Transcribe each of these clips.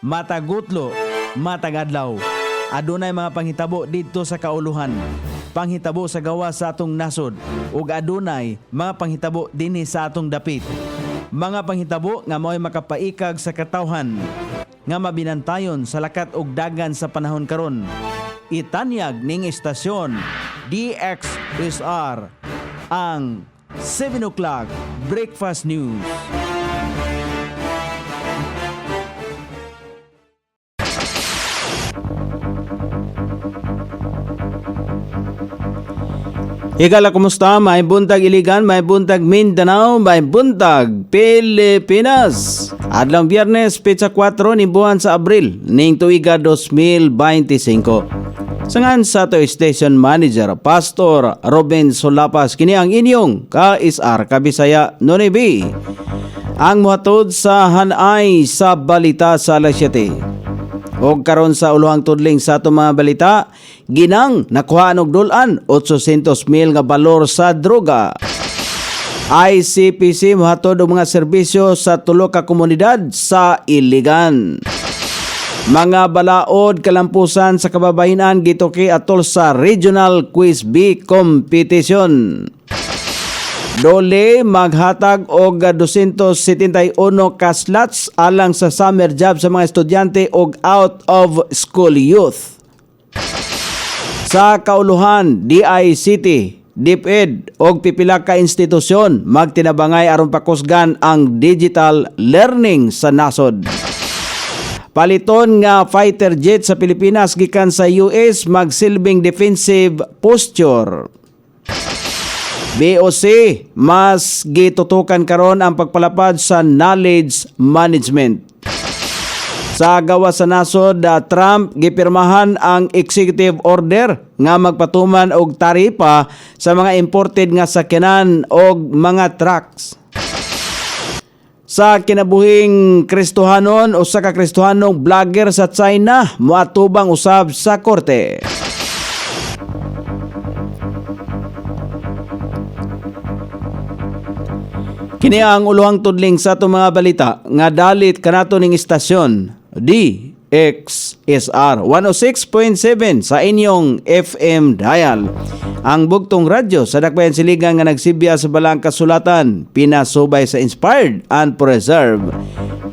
matagutlo, matagadlaw. Adunay mga panghitabo didto sa kauluhan, panghitabo sa gawa sa atong nasod, ug adunay mga panghitabo dinhi sa atong dapit. Mga panghitabo nga mao'y makapaikag sa katawhan, nga mabinantayon sa lakat ug dagan sa panahon karon. Itanyag ning istasyon DXSR ang 7 o'clock Breakfast News. Higala, kumusta? May buntag Iligan, may buntag Mindanao, may buntag Pilipinas. Adlang Biyernes, Petsa 4 ni buwan sa Abril, ning tuiga 2025. Sangan sa to Station Manager, Pastor Robin Solapas, kini ang inyong ka-SR Kabisaya Nonibi. Ang muhatod sa hanay sa balita sa alas 7. O karon sa uluhang tudling sa itong mga balita, ginang nakuha og dulan 800,000 nga balor sa droga. ICPC mohatod og mga serbisyo sa tulo ka komunidad sa Iligan. Mga balaod kalampusan sa kababayenan gituki atol sa Regional Quiz B Competition. Dole maghatag og 271 ka slots alang sa summer job sa mga estudyante og out of school youth. Sa kauluhan, DICT, DepEd og pipila ka institusyon magtinabangay aron pakusgan ang digital learning sa nasod. Paliton nga fighter jet sa Pilipinas gikan sa US magsilbing defensive posture. BOC, mas gitutukan karon ang pagpalapad sa knowledge management. Sa gawa sa nasod, Trump gipirmahan ang executive order nga magpatuman og taripa sa mga imported nga sakyanan og mga trucks. Sa kinabuhing Kristohanon, usa ka Kristohanong vlogger sa China moatubang usab sa korte. Kini ang uluhang tudling sa itong mga balita nga dalit kanato ning istasyon DXSR 106.7 sa inyong FM dial. Ang bugtong radyo sa dakbayan siligan nga nagsibya sa balang kasulatan, pinasubay sa inspired and preserved,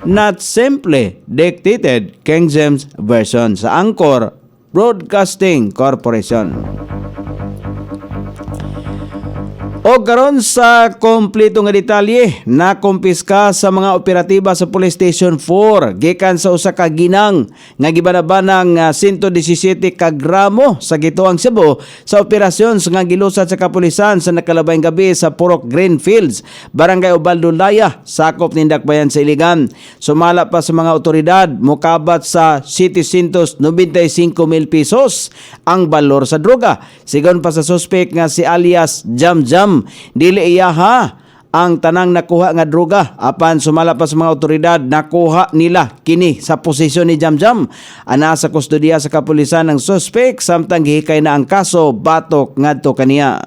not simply dictated King James Version sa Anchor Broadcasting Corporation. O karon sa kompleto nga detalye, nakumpiska sa mga operatiba sa Police Station 4 gikan sa usa ka ginang nga gibanabanang 117 ka gramo sa gituang Cebu sa operasyon nga gilusad sa kapulisan sa nakalabayng gabi sa Purok Greenfields, Barangay Ubaldulaya, sakop ning Dakbayan sa Iligan. Sumala pa sa mga otoridad, mokabat sa 795,000 pesos ang balor sa droga. Sigon pa sa suspek nga si alias Jamjam, dili iyaha ang tanang nakuha nga droga. Apan sumala pa sa mga otoridad, nakuha nila kini sa posisyon ni Jamjam. Ana sa kustodiya sa kapulisan ng suspek samtang gihikay na ang kaso batok ngadto kaniya.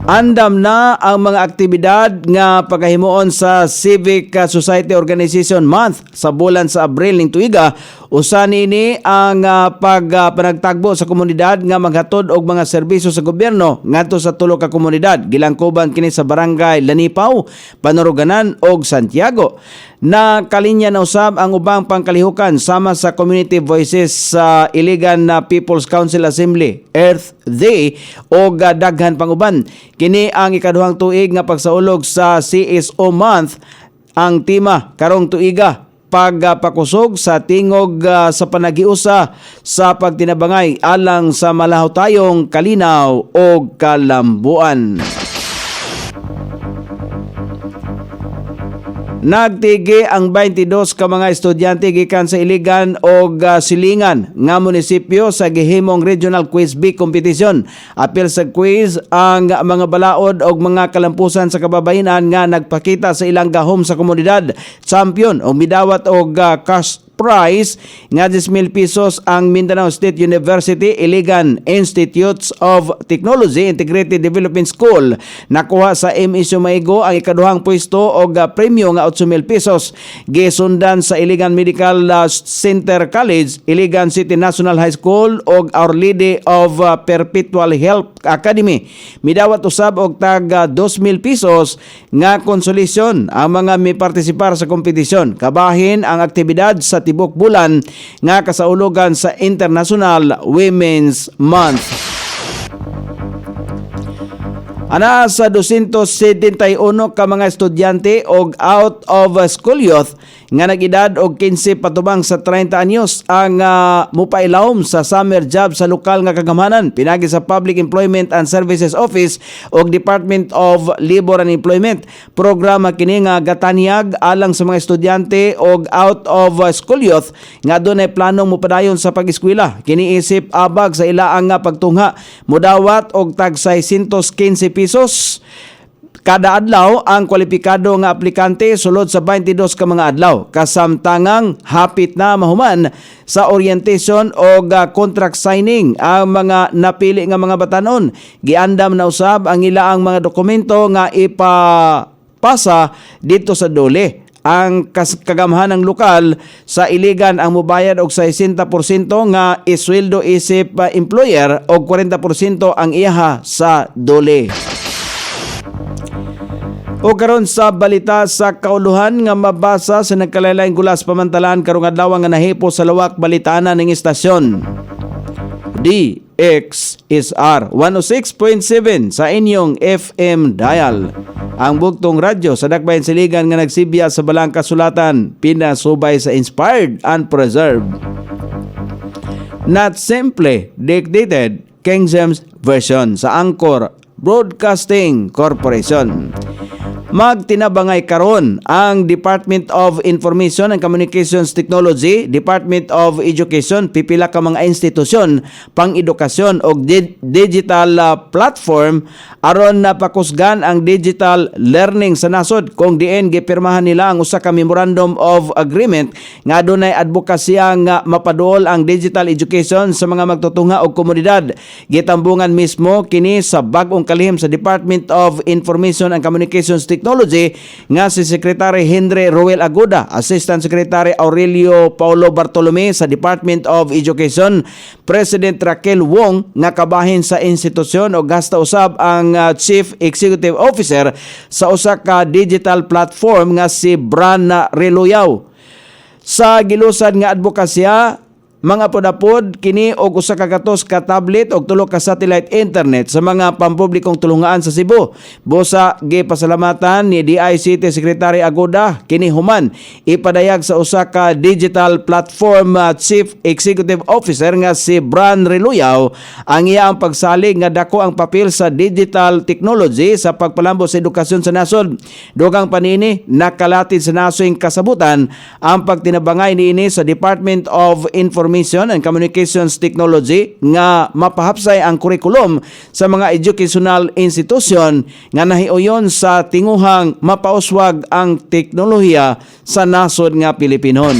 Andam na ang mga aktibidad nga pagkahimuon sa Civic Society Organization Month sa bulan sa Abril ning tuiga. Usa nini ang pagpanagtagbo sa komunidad nga maghatod og mga serbisyo sa gobyerno ngadto sa tulo ka komunidad. Gilangkuban kini sa Barangay Lanipaw, Panuruganan ug Santiago. Nakalinya na usab ang ubang pangkalihukan sama sa Community Voices sa Iligan People's Council Assembly, Earth Day o daghan panguban. Kini ang ikaduhang tuig nga pagsaulog sa CSO Month. Ang tema karong tuiga, pagpakusog sa tingog sa panagiusa sa pagtinabangay alang sa malahaw tayong kalinaw o kalambuan. Nagtigi ang 22 ka mga estudyante gikan sa Iligan o Silingan nga munisipyo sa gihimong Regional Quiz B Competition. Apil sa quiz ang mga balaod o mga kalampusan sa kababayenan nga nagpakita sa ilang gahom sa komunidad. Champion o midawat og cash prize nga 10,000 pesos ang Mindanao State University Iligan Institutes of Technology Integrated Development School. Nakuha sa MSU Maigo ang ikaduhang pwesto o premyo nga 8,000 pesos. Gisundan sa Iligan Medical Center College, Iligan City National High School ug Our Lady of Perpetual Help Academy. Midawat usab og tag 2,000 pesos nga konsolasyon ang mga may partisipar sa kompetisyon. Kabahin ang aktibidad sa tibok bulan nga kasaulugan sa International Women's Month. Ana sa 271 ka mga estudyante og out of school youth nga nag-edad og 15 patubang sa 30 anyos ang mupailawom sa summer job sa lokal nga kagamhanan pinagi sa Public Employment and Services Office og Department of Labor and Employment. Programa kini nga gatanyag alang sa mga estudyante og out of school youth nga adunay planong mopadayon sa pag-eskwela. Kini isip abag sa ilaang nga pagtungha mudawat og tag 615 pesos kada adlaw ang kwalipikado nga aplikante sulod sa 22 ka mga adlaw. Kasamtangang hapit na mahuman sa orientation o contract signing ang mga napili nga mga batanon. Giandam na usab ang ilaang mga dokumento nga ipapasa dito sa dole. Ang kagamhanang lokal sa Iligan ang mubayad og 60% nga isweldo isip employer og 40% ang iyaha sa dole. O karon sa balita sa kauluhan nga mabasa sa nagkalain gulas pamantalaan karong adlaw nga nahipo sa lawak balitaanan ning istasyon. DXSR 106.7 sa inyong FM dial. Ang bugtong radyo sa Dakbayan Siligan nga nagsibya sa balang kasulatan pinasubay sa inspired and preserved. Not simply dictated King James Version sa Anchor Broadcasting Corporation. Magtinabangay karon ang Department of Information and Communications Technology, Department of Education, pipila ka mga institusyon pang-edukasyon o digital platform aron napakusgan ang digital learning sa nasod kung diin gipirmahan nila ang usa ka Memorandum of Agreement nga adunay advokasya nga mapaduol ang digital education sa mga magtutungha og komunidad. Gitambungan mismo kini sa bag-ong kalihim sa Department of Information and Communications Technology nga si Secretary Henry Roel Aguda, Assistant Secretary Aurelio Paulo Bartolome sa Department of Education, President Raquel Wong nga kabahin sa institusyon o gasta usab ang Chief Executive Officer sa usa ka digital platform nga si Bran Reloyaw. Sa gilusan nga advokasya, mga podapod kini og usa ka gatos ka tablet og tulo ka satellite internet sa mga pampublikong tulungaan sa Cebu. Busa gipasalamatan ni DICT Secretary Aguda kini human ipadayag sa usa ka digital platform Chief Executive Officer nga si Bran Reloyaw ang iyang pagsalig nga dako ang papel sa digital technology sa pagpalambo sa edukasyon sa nasod. Dugang panini nakalatid sa nasoding kasabutan ang pagtinabangay niini sa Department of Information and Communications Technology nga mapahapsay ang kurikulum sa mga educational institution nga nahiuyon sa tinguhang mapauswag ang teknolohiya sa nasod nga Pilipinon.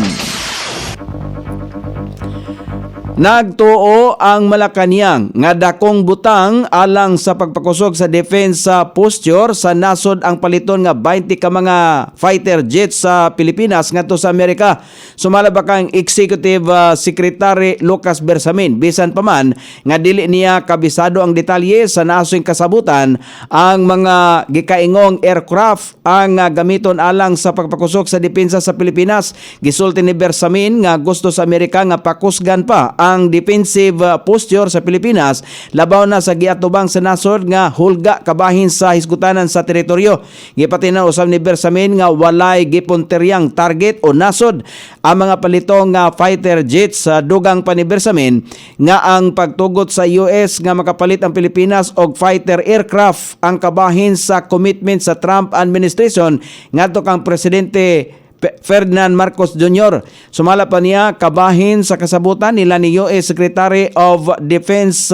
Nagtuo ang Malacañang nga dakong butang alang sa pagpakusog sa defense posture sa nasod ang paliton nga 20 ka mga fighter jets sa Pilipinas ngadto sa Amerika. Sumala ba kang Executive Secretary Lucas Bersamin bisan pa man nga dili niya kabisado ang detalye sa nasoding kasabutan ang mga gikaingong aircraft ang gamiton alang sa pagpakusog sa depensa sa Pilipinas. Gisulti ni Bersamin nga gusto sa Amerika nga pakusgan pa ang defensive posture sa Pilipinas labaw na sa giatubang sa nasod nga hulga kabahin sa hisgutanan sa teritoryo. Gipatinan usab ni Bersamin nga walay gipunteryang target o nasod ang mga palitong fighter jets sa dugang pa ni Bersamin nga ang pagtugot sa US nga makapalit ang Pilipinas og fighter aircraft ang kabahin sa commitment sa Trump administration ngadto kang presidente Ferdinand Marcos Jr. Sumala pa niya kabahin sa kasabutan nila ni US Secretary of Defense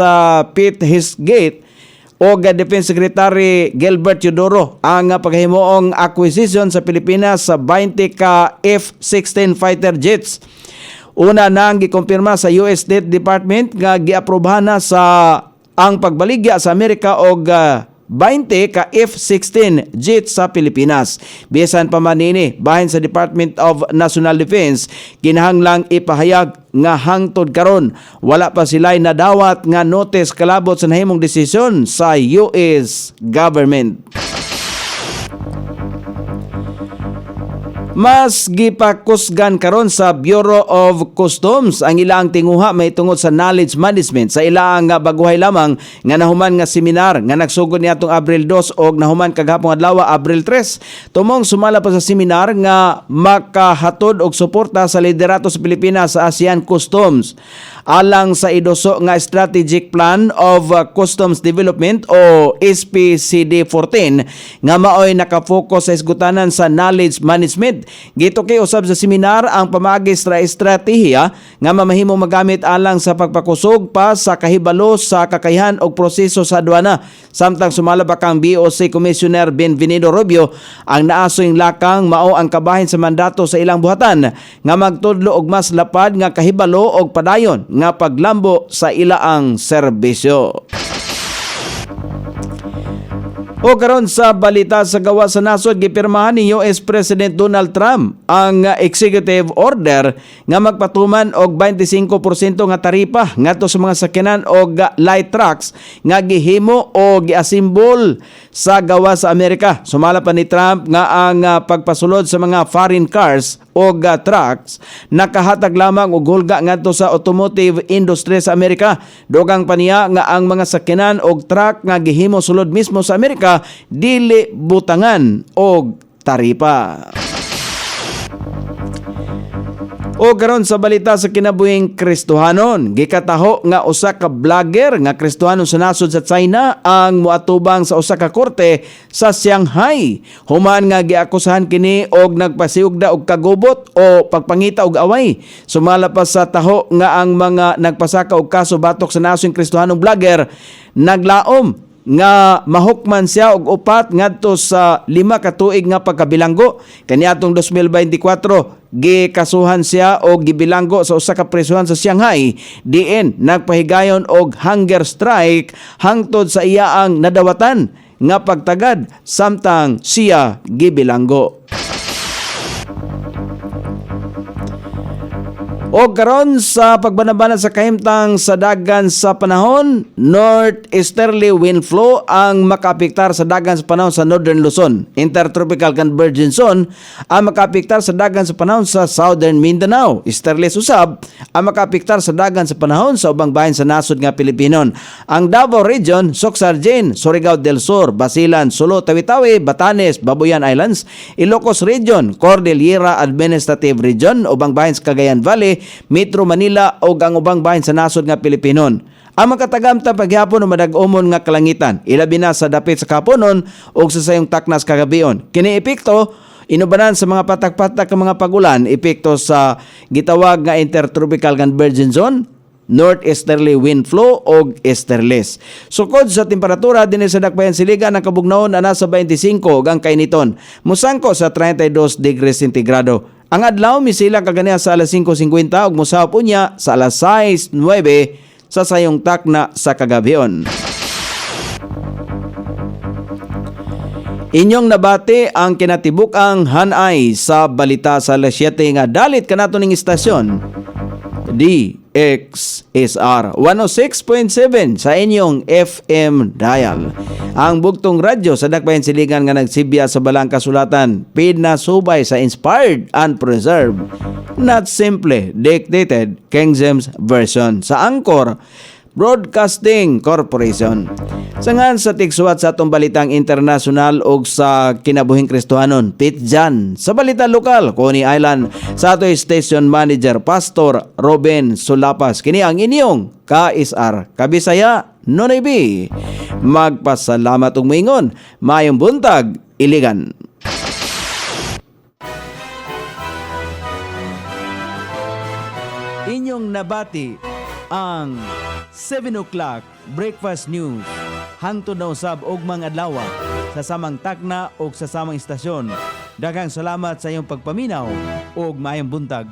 Pete Hegseth o Defense Secretary Gilbert Teodoro ang paghimuong acquisition sa Pilipinas sa 20 ka F-16 fighter jets. Una nang gikumpirma sa US State Department nga giaprobahan na sa ang pagbaligya sa Amerika og 20 ka F-16 jet sa Pilipinas. Bisan pa man nini, bahin sa Department of National Defense, kinahanglang ipahayag nga hangtod karon wala pa sila'y nadawat nga notice kalabot sa nahimong desisyon sa US government. Mas gipakusgan karon sa Bureau of Customs ang ilang tinguha may tungod sa knowledge management sa ilang nga baguhay lamang nga nahuman nga seminar nga nagsugod niadtong Abril 2 og nahuman kagahapon adlaw Abril 3. Tumong sumala pa sa seminar nga makahatod og suporta sa liderato sa Pilipinas sa ASEAN Customs alang sa idoso nga Strategic Plan of Customs Development o SPCD-14 nga maoy nakafocus sa isgutanan sa knowledge management. Gito kay usab sa seminar ang pamagis ra estratehiya nga mamahimo magamit alang sa pagpakusog pa sa kahibalo sa kakayahan og proseso sa aduana. Samtang sumalabak ang BOC Commissioner Benvenido Rubio, ang naasoy lakang mao ang kabahin sa mandato sa ilang buhatan nga magtudlo og mas lapad nga kahibalo og padayon nga paglambo sa ilaang serbisyo. O karon sa balita sa gawa sa nasod, gipirmahan ni US President Donald Trump ang executive order nga magpatuman og 25% nga taripa ngadto sa mga sakyanan og light trucks nga gihimo o giasimbol sa gawa sa Amerika. Sumala pa ni Trump nga ang pagpasulod sa mga foreign cars o trucks nakahatag lamang og hulga ngadto sa automotive industry sa Amerika. Dugang pa niya nga ang mga sakyanan og truck nga gihimo sulod mismo sa Amerika dili butangan og taripa. O karon sa balita sa kinabuhing Kristohanon, gikataho nga usa ka vlogger nga Kristohanon sa nasod sa China ang moatubang sa usa ka korte sa Shanghai. Human nga giakusahan kini og nagpasiugda og kagubot o pagpangita og away. Sumala pa sa taho nga ang mga nagpasaka og kaso batok sa nasod Kristohanong vlogger naglaom nga mahukman siya og upat ngadto sa 5 ka tuig nga pagkabilanggo. Kaniadtong 2024 gikasuhan siya og gibilanggo sa usa ka prisuhan sa Shanghai diin nagpahigayon og hunger strike hangtod sa iya ang nadawatan nga pagtagad samtang siya gibilanggo. O karon sa pagbanabana sa kahimtang sa dagan sa panahon, northeasterly wind flow ang makaapektar sa dagan sa panahon sa Northern Luzon. Intertropical Convergence Zone ang makaapektar sa dagan sa panahon sa Southern Mindanao. Easterly usab ang makaapektar sa dagan sa panahon sa ubang bahin sa nasod nga Pilipinon. Ang Davao Region, Soxargen, Surigao del Sur, Basilan, Sulu, Tawi-Tawi, Batanes, Babuyan Islands, Ilocos Region, Cordillera Administrative Region, ubang bahin sa Cagayan Valley, Metro Manila o ang ubang bahin sa nasod nga Pilipinon. Ang magkatagamta paghapon o madag-umon nga kalangitan, ilabi na sa dapit sa kaponon o sa sayong taknas kagabion. Kini epekto inubanan sa mga patak-patak ng mga pagulan, epekto sa gitawag nga Intertropical Convergence Zone, northeasterly wind flow o easterlies. Sukod sa temperatura din sa dakbayan siligan ang kabugnaon na nasa 25 ang kainiton. Musangko sa 32 degrees centigrado. Ang adlaw misilang kaganiya sa alas 5:50 ug mosahop unya sa alas 6:09 sa sayong takna sa kagabion. Inyong nabati ang kinatibuk-ang hanay sa balita sa alas 7 nga dalit kanato ning istasyon. DXSR 106.7 sa inyong FM dial. Ang bugtong radyo sa dakbayan siligan nga nagsibya sa balang kasulatan, pinasubay sa inspired and preserved, not simply dictated King James Version sa Angkor Broadcasting Corporation. Sangan sa tigsuwat sa atong balitang internasyonal o sa kinabuhing Kristohanon, Pitjan. Sa balita lokal, Coney Island, sa ato'y station manager, Pastor Robin Sulapas. Kini ang inyong KSR Kabisaya, Nonoy B. Magpasalamat og moingon, mayong buntag, Iligan. Inyong nabati ang 7 o'clock breakfast news hangtod na usab og mga adlaw sa samang takna o sa samang istasyon. Daghang salamat sa iyong pagpaminaw ug maayong buntag.